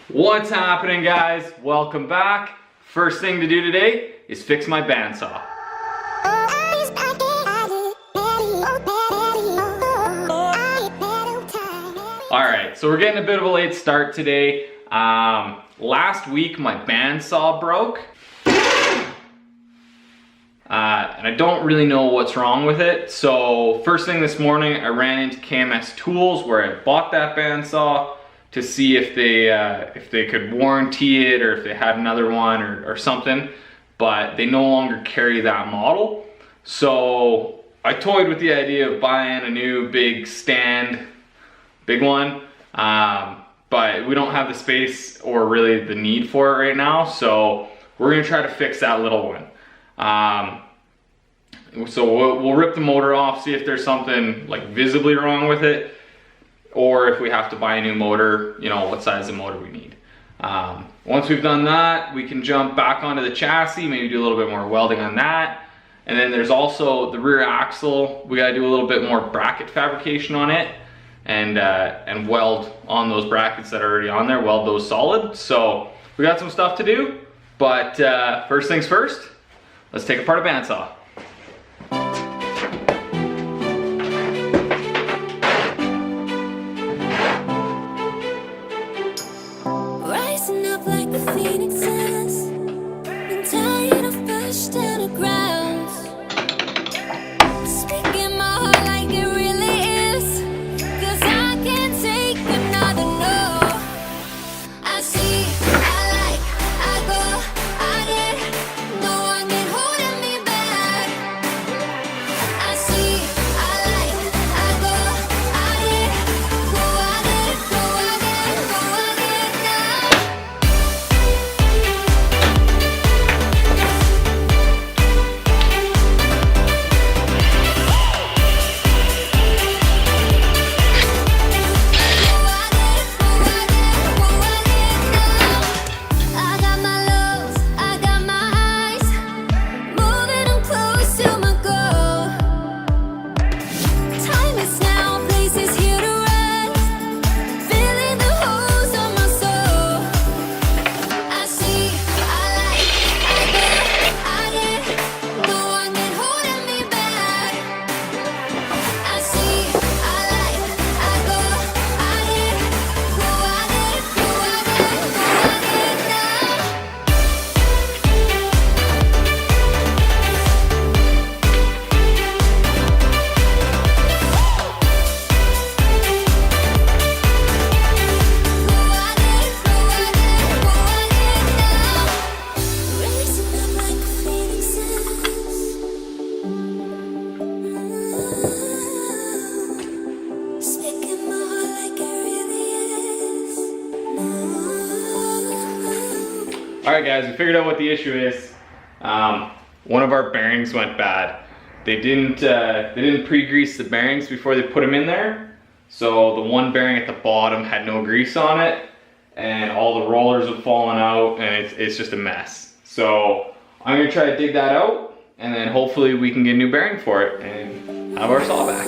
What's happening, guys? Welcome back. First thing to do today is fix my bandsaw. Alright, so we're getting a bit of a late start today. Last week my bandsaw broke. And I don't really know what's wrong with it. So first thing this morning I ran into KMS Tools where I bought that bandsaw to see if they could warranty it or if they had another one or something, but they no longer carry that model. So I toyed with the idea of buying a new big stand, big one, but we don't have the space or really the need for it right now, so we're gonna try to fix that little one. So we'll rip the motor off, see if there's something like visibly wrong with it, or if we have to buy a new motor, you know, what size of motor we need. Once we've done that, we can jump back onto the chassis, maybe do a little bit more welding on that. And then there's also the rear axle. We gotta do a little bit more bracket fabrication on it and weld on those brackets that are already on there, weld those solid. So we got some stuff to do, but first things first, let's take apart a bandsaw. Alright guys, we figured out what the issue is. One of our bearings went bad. They didn't pre-grease the bearings before they put them in there. So the one bearing at the bottom had no grease on it, and all the rollers have fallen out, and it's just a mess. So I'm gonna try to dig that out, and then hopefully we can get a new bearing for it and have our saw back.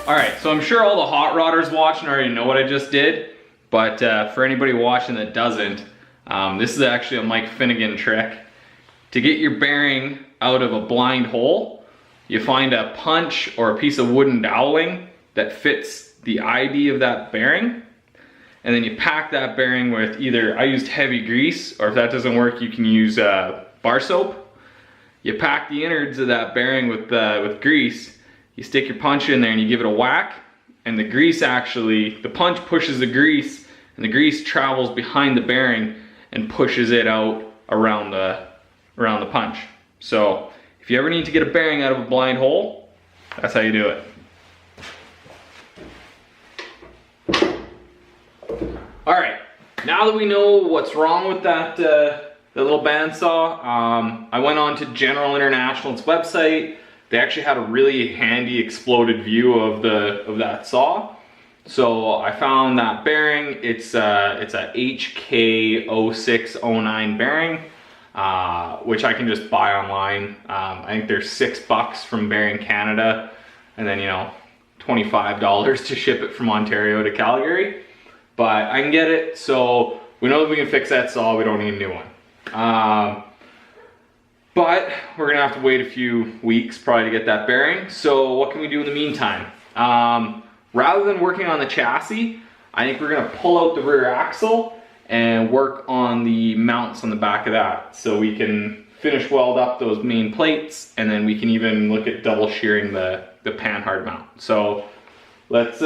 Alright, so I'm sure all the hot rodders watching already know what I just did, but for anybody watching that doesn't, this is actually a Mike Finnegan trick. To get your bearing out of a blind hole, you find a punch or a piece of wooden doweling that fits the ID of that bearing, and then you pack that bearing with either, I used heavy grease, or if that doesn't work you can use bar soap. You pack the innards of that bearing with grease. You stick your punch in there and you give it a whack, and the grease actually, the punch pushes the grease, and the grease travels behind the bearing and pushes it out around the punch. So if you ever need to get a bearing out of a blind hole, that's how you do it. All right, now that we know what's wrong with that the little bandsaw, I went on to General International's website. They actually had a really handy exploded view of that saw. So I found that bearing. It's a HK0609 bearing, which I can just buy online. I think they're $6 from Bearing Canada, and then, you know, $25 to ship it from Ontario to Calgary. But I can get it, so we know that we can fix that saw. We don't need a new one. But we're gonna have to wait a few weeks probably to get that bearing. So what can we do in the meantime? Rather than working on the chassis, I think we're gonna pull out the rear axle and work on the mounts on the back of that. So we can finish weld up those main plates, and then we can even look at double shearing the panhard mount. So let's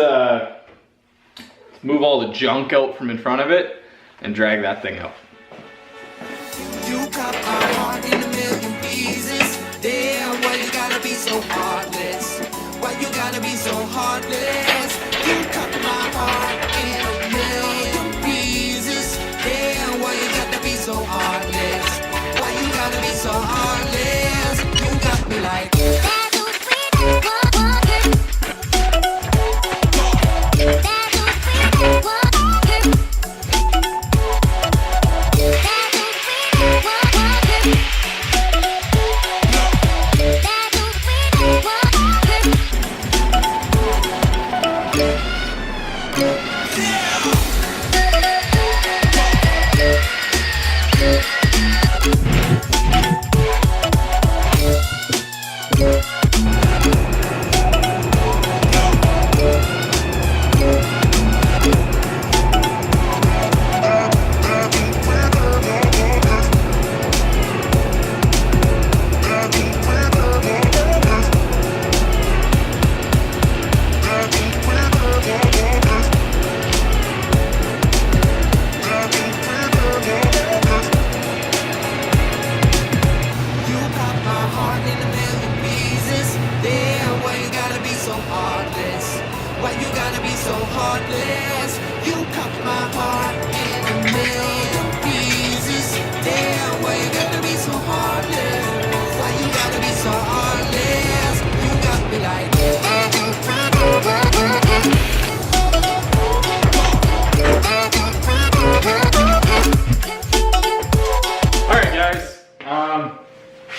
move all the junk out from in front of it and drag that thing out. You cut my heart in a million pieces. Damn, why you gotta be so heartless? Why you gotta be so heartless? You cut my heart in a million pieces. Damn, why you gotta be so heartless? Why you gotta be so heartless? You got me like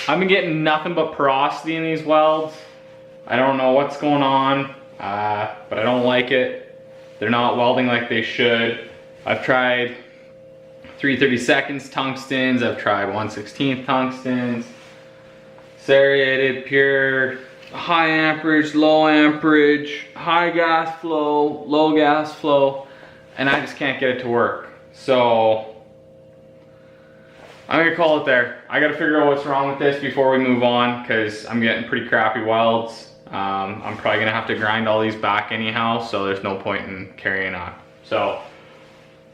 I've been getting nothing but porosity in these welds. I don't know what's going on, but I don't like it. They're not welding like they should. I've tried 3/32 tungstens, I've tried 1/16 tungstens, serrated, pure, high amperage, low amperage, high gas flow, low gas flow, and I just can't get it to work. So I'm gonna call it there. I gotta figure out what's wrong with this before we move on, because I'm getting pretty crappy welds. I'm probably gonna have to grind all these back anyhow, so there's no point in carrying on. So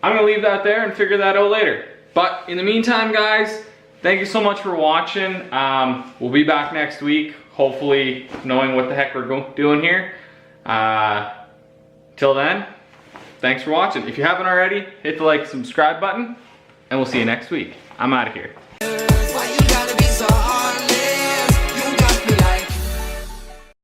I'm gonna leave that there and figure that out later. But in the meantime, guys, thank you so much for watching. We'll be back next week, hopefully knowing what the heck we're doing here. Till then, thanks for watching. If you haven't already, hit the like, subscribe button, and we'll see you next week. I'm out of here.